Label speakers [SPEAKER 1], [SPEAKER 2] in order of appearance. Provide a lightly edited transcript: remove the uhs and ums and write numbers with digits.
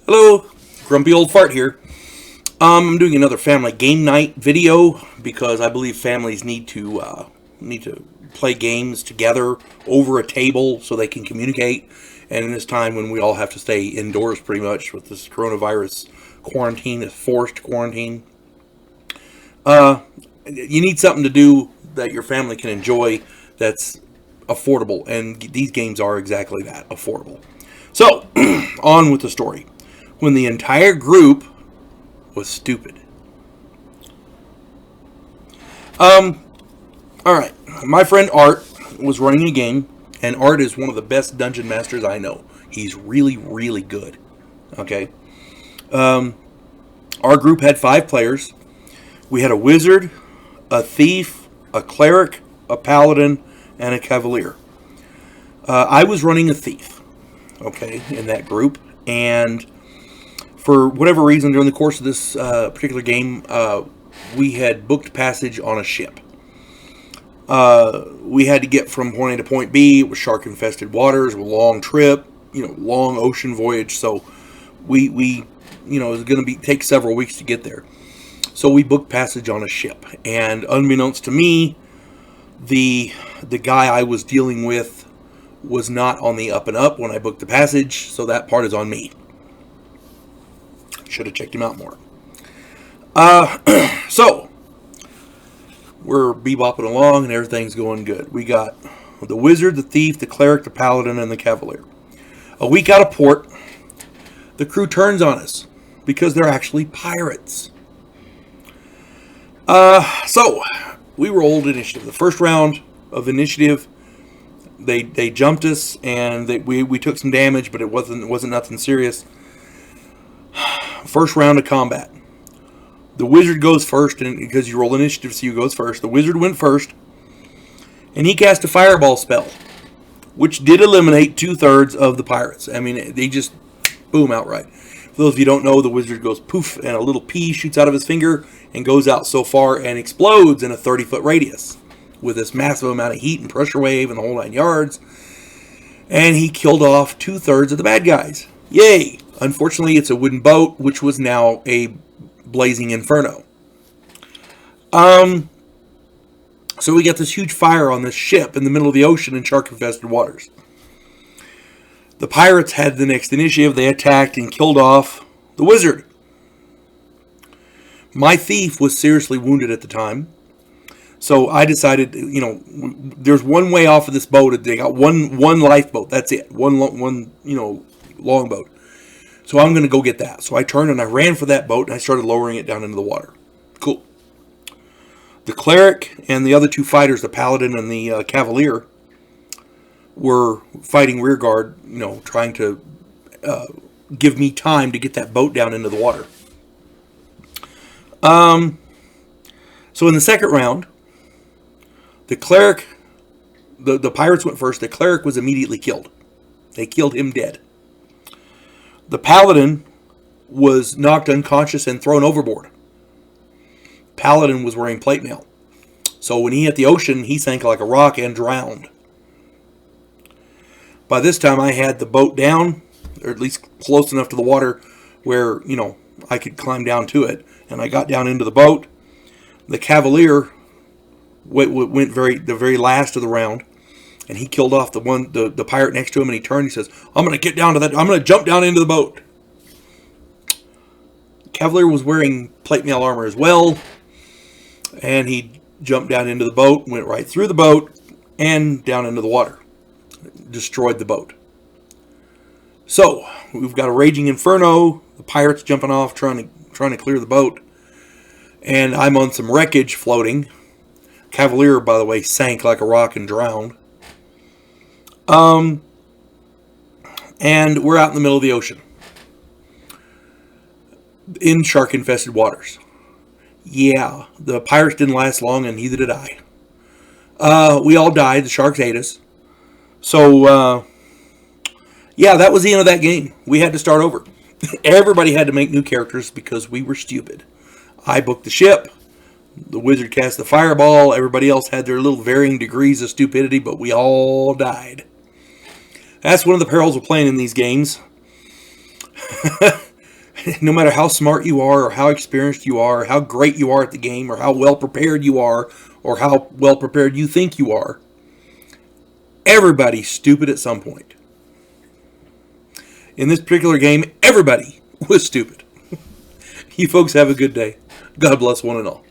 [SPEAKER 1] Hello, Grumpy Old Fart here. I'm doing another family game night video because I believe families need to play games together over a table so they can communicate. And in this time when we all have to stay indoors pretty much with this coronavirus quarantine, this forced quarantine, you need something to do that your family can enjoy that's affordable. And these games are exactly that, affordable. So, on with the story. When the entire group was stupid. Alright. My friend Art was running a game, and Art is one of the best dungeon masters I know. He's really, really good. Okay. Our group had 5 players. We had a wizard, a thief, a cleric, a paladin, and a cavalier. I was running a thief, okay, in that group, and for whatever reason, during the course of this particular game, we had booked passage on a ship. We had to get from point A to point B. It was shark-infested waters, a long trip, long ocean voyage. So we it was going to take several weeks to get there. So we booked passage on a ship, and unbeknownst to me, the guy I was dealing with was not on the up and up when I booked the passage. So that part is on me. Should have checked him out more. So, we're bebopping along and everything's going good. We got the wizard, the thief, the cleric, the paladin, and the cavalier. A week out of port, the crew turns on us because they're actually pirates. So, we rolled initiative. The first round of initiative, they jumped us and we took some damage, but it wasn't nothing serious. First round of combat. The wizard goes first, and because you roll initiative, so you goes first. The wizard went first, and he cast a fireball spell, which did eliminate 2/3 of the pirates. I mean, they just boom outright. For those of you who don't know, the wizard goes poof, and a little pea shoots out of his finger and goes out so far and explodes in a 30-foot radius with this massive amount of heat and pressure wave and the whole 9 yards. And he killed off 2/3 of the bad guys. Yay! Unfortunately, it's a wooden boat, which was now a blazing inferno. So we got this huge fire on this ship in the middle of the ocean in shark-infested waters. The pirates had the next initiative. They attacked and killed off the wizard. My thief was seriously wounded at the time. So I decided, there's one way off of this boat. They got one lifeboat. That's it. One longboat. So I'm going to go get that. So I turned and I ran for that boat and I started lowering it down into the water. Cool. The cleric and the other 2 fighters, the paladin and the cavalier, were fighting rear guard, trying to give me time to get that boat down into the water. So in the second round, the cleric, the pirates went first. The cleric was immediately killed. They killed him dead. The paladin was knocked unconscious and thrown overboard. Paladin was wearing plate mail. So when he hit the ocean, he sank like a rock and drowned. By this time, I had the boat down, or at least close enough to the water where, I could climb down to it. And I got down into the boat. The cavalier went the very last of the round. And he killed off the pirate next to him, and he turned and he says, I'm going to get down to that. I'm going to jump down into the boat. Cavalier was wearing plate mail armor as well. And he jumped down into the boat, went right through the boat, and down into the water. Destroyed the boat. So, we've got a raging inferno. The pirates jumping off, trying to clear the boat. And I'm on some wreckage floating. Cavalier, by the way, sank like a rock and drowned. And we're out in the middle of the ocean. In shark-infested waters. Yeah, the pirates didn't last long, and neither did I. We all died. The sharks ate us. So, yeah, that was the end of that game. We had to start over. Everybody had to make new characters because we were stupid. I booked the ship. The wizard cast the fireball. Everybody else had their little varying degrees of stupidity, but we all died. That's one of the perils of playing in these games. No matter how smart you are, or how experienced you are, or how great you are at the game, or how well prepared you are, or how well prepared you think you are, everybody's stupid at some point. In this particular game, everybody was stupid. You folks have a good day. God bless one and all.